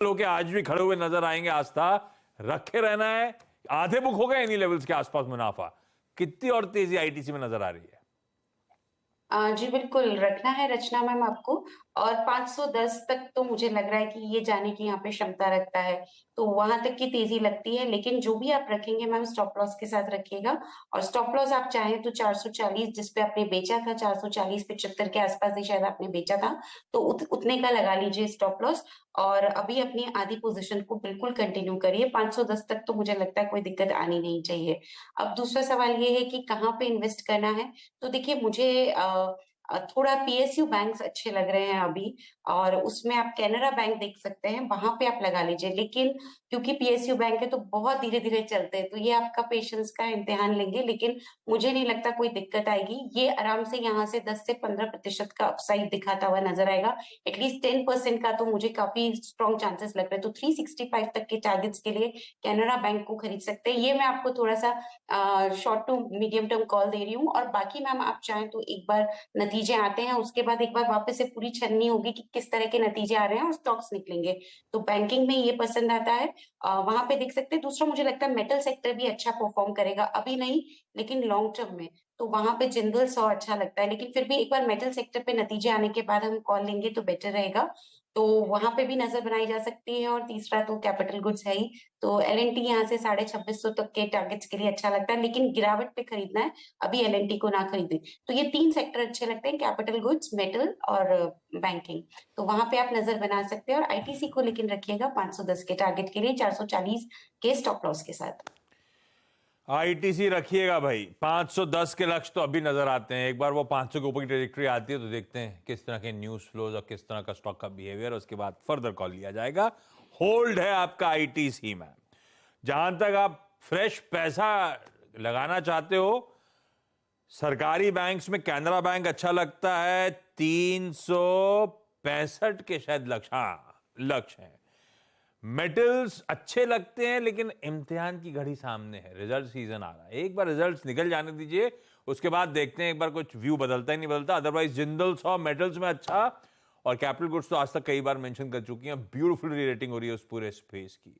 लोग के आज भी खड़े हुए नजर आएंगे। आस्था रखे रहना है, आधे बुक हो गए इन्हीं लेवल्स के आसपास मुनाफा। कितनी और तेजी आईटीसी में नजर आ रही है? जी बिल्कुल, रखना है रचना मैम आपको। और 510 तक तो मुझे लग रहा है कि ये जाने की यहाँ पे क्षमता रखता है, तो वहां तक की तेजी लगती है। लेकिन जो भी आप रखेंगे मैम स्टॉप लॉस के साथ रखिएगा। और स्टॉप लॉस आप चाहें तो 440 जिसपे आपने बेचा था, 440 75 के आसपास ही शायद आपने बेचा था, तो उतने का लगा लीजिए स्टॉप लॉस। और अभी अपनी आधी पोजीशन को बिल्कुल कंटिन्यू करिए। 510 तक तो मुझे लगता है कोई दिक्कत आनी नहीं चाहिए। अब दूसरा सवाल ये है कि कहाँ पे इन्वेस्ट करना है। तो देखिए मुझे थोड़ा पीएसयू बैंक्स अच्छे लग रहे हैं अभी। और उसमें आप कैनरा बैंक देख सकते हैं, वहां पे आप लगा लीजिए। लेकिन क्योंकि पीएसयू बैंक है तो बहुत धीरे धीरे चलते हैं, तो ये आपका पेशेंस का इम्तिहान लेंगे। लेकिन मुझे नहीं लगता कोई दिक्कत आएगी। ये आराम से यहाँ से 10 से 15% का अपसाइड दिखाता हुआ नजर आएगा। एटलीस्ट 10% का तो मुझे काफी स्ट्रॉन्ग चांसेस लग रहे हैं। तो 365 तक के टारगेट्स के लिए कैनरा बैंक को खरीद सकते हैं। ये मैं आपको थोड़ा सा short to medium term call दे रही हूँ। और बाकी मैम आप चाहें तो एक बार नतीजे आते हैं उसके बाद एक बार वापस से पूरी छननी होगी कि किस तरह के नतीजे आ रहे हैं और स्टॉक्स निकलेंगे। तो बैंकिंग में ये पसंद आता है, वहां पे देख सकते हैं। दूसरा मुझे लगता है मेटल सेक्टर भी अच्छा परफॉर्म करेगा, अभी नहीं लेकिन लॉन्ग टर्म में। तो वहां पे जिंदल 100 अच्छा लगता है, लेकिन फिर भी एक बार मेटल सेक्टर पे नतीजे आने के बाद हम कॉल लेंगे तो बेटर रहेगा। तो वहां पे भी नजर बनाई जा सकती है। और तीसरा तो कैपिटल गुड्स है ही। तो एलएनटी यहाँ से 2650 तक के टारगेट्स के लिए अच्छा लगता है, लेकिन गिरावट पे खरीदना है, अभी एलएनटी को ना खरीदें। तो ये तीन सेक्टर अच्छे लगते हैं, कैपिटल गुड्स, मेटल और बैंकिंग। तो वहां पे आप नजर बना सकते हैं। और आईटीसी को लेकिन रखिएगा 510 के टारगेट के लिए, 440 के स्टॉप लॉस के साथ। आईटीसी रखिएगा भाई। 510 के लक्ष्य तो अभी नजर आते हैं। एक बार वो 500 के ऊपर की ट्रेजेक्टरी आती है तो देखते हैं किस तरह के न्यूज फ्लोज और किस तरह का स्टॉक का बिहेवियर, उसके बाद फर्दर कॉल लिया जाएगा। होल्ड है आपका आईटीसी में। जहां तक आप फ्रेश पैसा लगाना चाहते हो, सरकारी बैंक्स में कैनरा बैंक अच्छा लगता है। 365 के शायद लक्ष्य, हाँ लक्ष्य है। मेटल्स अच्छे लगते हैं, लेकिन इम्तिहान की घड़ी सामने है, रिजल्ट सीजन आ रहा है। एक बार रिजल्ट्स निकल जाने दीजिए, उसके बाद देखते हैं। एक बार कुछ व्यू बदलता ही नहीं बदलता। अदरवाइज जिंदल 100 मेटल्स में अच्छा, और कैपिटल गुड्स तो आज तक कई बार मेंशन कर चुकी हैं। ब्यूटीफुल रेटिंग हो रही है उस पूरे स्पेस की।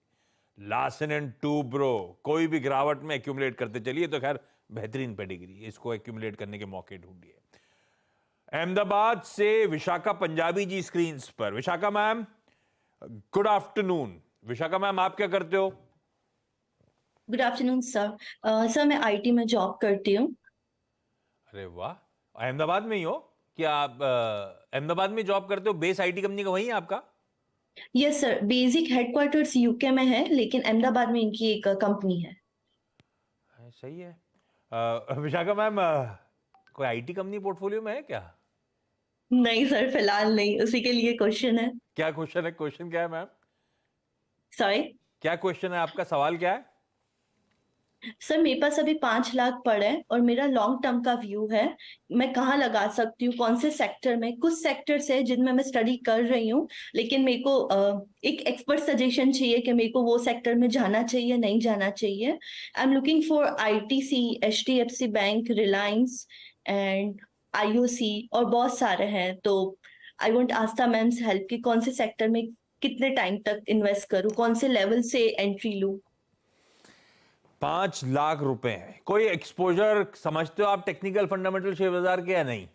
लार्सन एंड टूब्रो कोई भी गिरावट में एक्यूमुलेट करते चलिए, तो खैर बेहतरीन पेडिग्री, इसको एक्यूमुलेट करने के मौके ढूंढिए। अहमदाबाद से विशाखा पंजाबी जी स्क्रीन पर। Vishakha ma'am good afternoon. Vishakha ma'am आप क्या करते हो? Good afternoon sir. सर मैं आईटी में जॉब करती हूँ। अरे वाह, अहमदाबाद में ही हो? क्या आप अहमदाबाद में जॉब करते हो? बेस आईटी कंपनी का वही है आपका? Yes sir, basic headquarters UK में है, लेकिन अहमदाबाद में इनकी एक कंपनी है। सही है। विशाखा मैम कोई आईटी कंपनी पोर्टफोलियो में है क्या? नहीं सर, फिलहाल नहीं। उसी के लिए क्वेश्चन है। क्या क्वेश्चन है? क्वेश्चन क्या है मैम? सॉरी क्या क्वेश्चन है आपका? सवाल क्या है? सर, मेरे पास अभी 5 लाख पड़े हैं और मेरा लॉन्ग टर्म का व्यू है। मैं कहाँ लगा सकती हूँ, कौन से सेक्टर में? कुछ सेक्टर्स है जिनमें मैं स्टडी कर रही हूँ, लेकिन मेरे को एक एक्सपर्ट सजेशन चाहिए कि मेरे को वो सेक्टर में जाना चाहिए नहीं जाना चाहिए। I am looking for ITC, HDFC bank, Reliance and IOC, और बहुत सारे हैं। तो I want Aastha ma'am's help कि कौन से सेक्टर में कितने टाइम तक इन्वेस्ट करूँ, कौन से लेवल से एंट्री लूँ। 5 लाख रुपए हैं। कोई एक्सपोजर समझते हो आप टेक्निकल फंडामेंटल शेयर बाजार के या नहीं?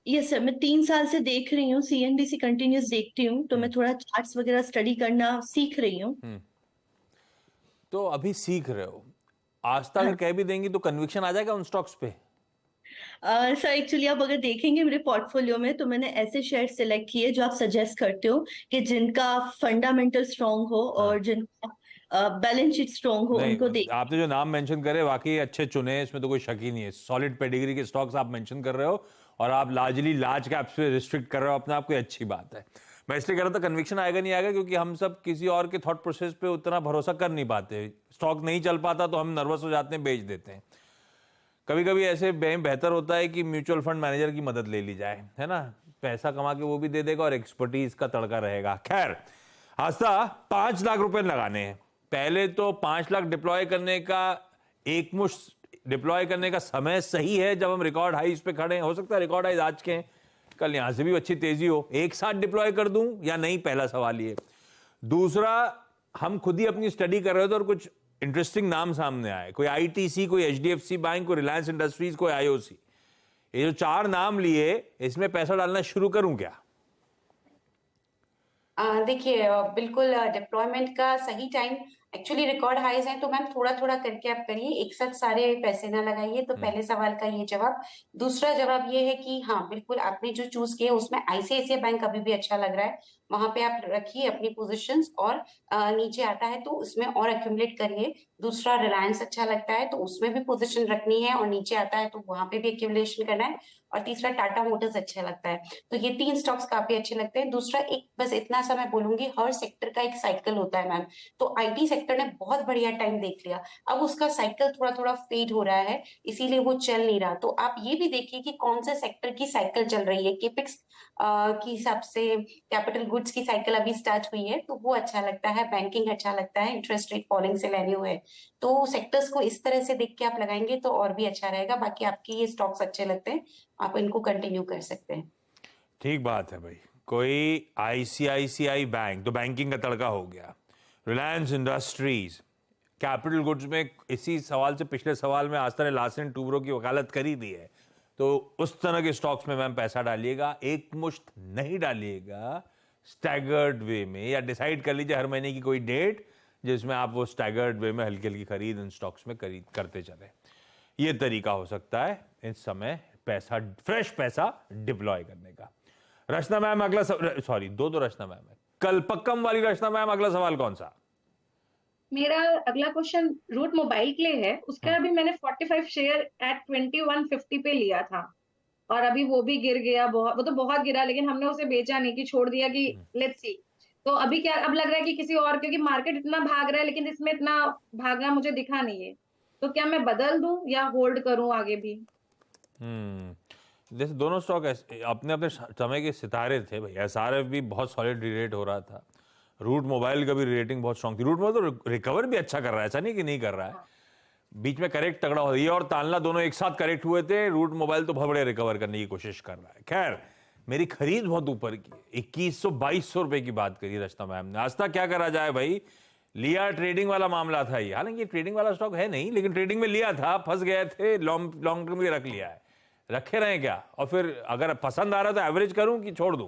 यस सर, मैं 3 साल से देख रही हूँ, सीएनबीसी कंटिन्यूस देखती हूँ, तो मैं थोड़ा चार्ट्स वगैरह स्टडी करना सीख रही हूँ। तो अभी सीख रहे हो। आस्था अगर हाँ कह भी देंगी तो कन्विक्शन आ जाएगा उन स्टॉक्स पे? सर, एक्चुअली आप अगर देखेंगे मेरे पोर्टफोलियो में, तो मैंने ऐसे शेयर सिलेक्ट किए जो आप सजेस्ट करते हो कि जिनका फंडामेंटल स्ट्रांग हो और हाँ। जिनका बैलेंस शीट स्ट्रांग हो, नहीं, उनको देख। आपने जो नाम मेंशन करे वाकई अच्छे चुने हैं, इसमें तो कोई शक ही नहीं है। सॉलिड पेडिग्री के स्टॉक्स आप मेंशन कर रहे हो, और आप लार्जली लार्ज कैप्स पे रिस्ट्रिक्ट कर रहे हो अपने आप को, अच्छी बात है। मैं इसलिए कह रहा था कन्विक्शन आएगा नहीं आएगा, क्योंकि हम सब किसी और के थॉट प्रोसेस पे उतना भरोसा कर नहीं पाते। स्टॉक नहीं चल पाता तो हम नर्वस हो जाते हैं, बेच देते हैं। कभी कभी ऐसे बेहतर होता है कि म्यूचुअल फंड मैनेजर की मदद ले ली जाए, है ना? पैसा कमा के वो भी दे देगा और एक्सपर्टीज का तड़का रहेगा। खैर, आस्था 5 लाख रुपए लगाने हैं। पहले तो 5 लाख डिप्लॉय करने का, एक मुश्त डिप्लॉय करने का समय सही है जब हम रिकॉर्ड हाइज पे खड़े हैं। हो सकता है रिकॉर्ड हाइज आज के हैं, कल यहां से भी अच्छी तेजी हो। एक साथ डिप्लॉय कर दूं या नहीं, पहला सवाल ये। दूसरा, हम खुद ही अपनी स्टडी कर रहे थे और कुछ इंटरेस्टिंग नाम सामने आए, कोई आईटीसी, कोई एचडीएफसी बैंक, कोई रिलायंस इंडस्ट्रीज, कोई आईओसी। ये जो 4 नाम लिए, इसमें पैसा डालना शुरू करूं क्या? देखिए, बिल्कुल डिप्लॉयमेंट का सही टाइम एक्चुअली रिकॉर्ड हाईज हैं, तो मैम थोड़ा-थोड़ा करके आप करिए, एक साथ सारे पैसे ना लगाइए। तो पहले सवाल का ये जवाब। दूसरा जवाब ये है कि हाँ, बिल्कुल आपने जो चूज़ किया उसमें आईसीआईसीआई बैंक अभी भी अच्छा लग रहा है। वहाँ पे आप रखिए अपनी पोज़ीशंस और नीचे आता है तो उसमें और एक्यूमुलेट करिए। दूसरा रिलायंस अच्छा लगता है तो उसमें भी पोज़ीशन रखनी है और नीचे आता है तो वहाँ पे भी एक्यूमुलेशन करना है। और तीसरा टाटा मोटर्स अच्छा लगता है। तो ये 3 स्टॉक्स काफ़ी अच्छे लगते हैं। दूसरा एक बस इतना सा मैं बोलूँगी, हर सेक्टर का एक साइकिल होता है मैम। तो आईटी सेक्टर ने बहुत बढ़िया टाइम देख लिया। अब उसका साइकिल थोड़ा-थोड़ा फेड हो रहा है, इसीलिए वो चल नहीं रहा। तो आप ये भी देखिए कि कौन से सेक्टर की साइकिल चल रही है। केपेक्स के हिसाब से कैपिटल गुड्स की साइकिल अभी स्टार्ट हुई है, तो वो अच्छा लगता है। बैंकिंग अच्छा लगता है, इंटरेस्ट रेट फॉलिंग सिनेरियो है। तो सेक्टर्स को इस तरह से देख के आप लगाएँगे तो और भी अच्छा रहेगा। बाकी आपके ये स्टॉक्स अच्छे लगते हैं, आप इनको कंटिन्यू कर सकते हैं। ठीक बात है भाई। कोई आईसीआईसीआई बैंक तो बैंकिंग का तड़का हो गया, रिलायंस इंडस्ट्रीज, कैपिटल गुड्स में इसी सवाल से पिछले सवाल में आस्था ने लार्सन टूब्रो की वकालत करी दी है। तो उस तरह के स्टॉक्स में मैम पैसा डालिएगा, एक मुश्त नहीं डालिएगा, स्टैगर्ड वे में, या डिसाइड कर लीजिए हर महीने की कोई डेट जिसमें आप वो स्टैगर्ड वे में हल्की हल्की खरीद इन स्टॉक्स में खरीद करते चले। ये तरीका हो सकता है इस समय पैसा, फ्रेश पैसा डिप्लॉय करने का। रचना मैम अगला सॉरी, दो रचना मैम है, कलपक्कम वाली रचना मैम, अगला सवाल कौन सा? मेरा अगला क्वेश्चन रूट मोबाइल के लिए है। उसका अभी मैंने 45 शेयर एट 2150 पे लिया था और अभी वो भी गिर गया बहुत, वो तो बहुत गिरा, लेकिन हमने उसे बेचा नहीं कि छोड़ दिया कि लेट्स सी। तो अभी क्या, अब लग रहा है कि किसी और, क्योंकि मार्केट इतना भाग रहा है लेकिन इसमें इतना भागना मुझे दिखा नहीं है। तो क्या मैं बदल दूं या होल्ड करूं आगे भी? जैसे दोनों स्टॉक अपने अपने समय के सितारे थे भाई। एसआरएफ भी बहुत सॉलिड रेट हो रहा था, रूट मोबाइल का भी रेटिंग बहुत स्ट्रांग थी। रूट मोबाइल तो रिकवर भी अच्छा कर रहा है, ऐसा नहीं कि नहीं कर रहा है। बीच में करेक्ट तगड़ा हो, ये और तालना दोनों एक साथ करेक्ट हुए थे। रूट मोबाइल तो बहुत बड़े रिकवर करने की कोशिश कर रहा है। खैर, मेरी खरीद बहुत ऊपर की, 2100-2200 रुपए की बात करी रचना मैम ने। आस्था क्या करा जाए भाई, लिया ट्रेडिंग वाला मामला था ये। हालांकि ट्रेडिंग वाला स्टॉक है नहीं, लेकिन ट्रेडिंग में लिया था, फंस गए थे, लॉन्ग लॉन्ग टर्म में रख लिया है। रखे रहे क्या? और फिर अगर पसंद आ रहा तो एवरेज करूं कि छोड़ दूं?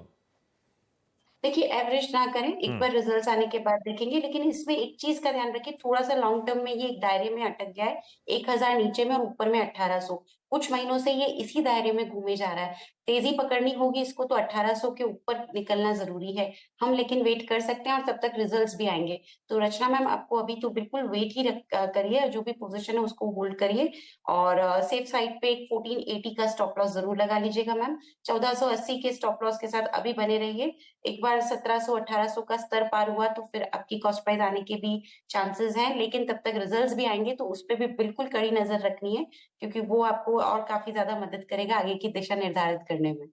देखिए, एवरेज ना करें, एक बार रिजल्ट्स आने के बाद देखेंगे। लेकिन इसमें एक चीज़ का ध्यान रखिए, थोड़ा-सा लॉन्ग टर्म में ये एक दायरे में अटक गया है, 1000 नीचे में और ऊपर में 1800। कुछ महीनों से ये इसी दायरे में घूमे जा रहा है। तेज़ी पकड़नी होगी इसको तो 1800 के ऊपर निकलना ज़रूरी है। हम लेकिन वेट कर सकते हैं और तब तक रिजल्ट्स भी आएँगे। तो रचना मैम, आपको अभी तो बिल्कुल वेट ही करिए, जो भी पोज़ीशन है उसको होल्ड करिए और सेफ साइड पे एक 1480 का स्टॉप लॉस ज़रूर लगा लीजिएगा मैम। 1480 के स्टॉप लॉस के साथ अभी बने रहिए। एक बार 1700-1800 का स्तर पार हुआ तो फिर आपकी कॉस्ट प्राइस आने के भी चांसेस हैं, लेकिन तब तक रिजल्ट्स भी आएँगे तो उस पे भी बिल्कुल कड़ी नज़र रखनी है, क्योंकि वो आपको और काफ़ी ज़्यादा मदद करेगा आगे की दिशा निर्धारित करने में।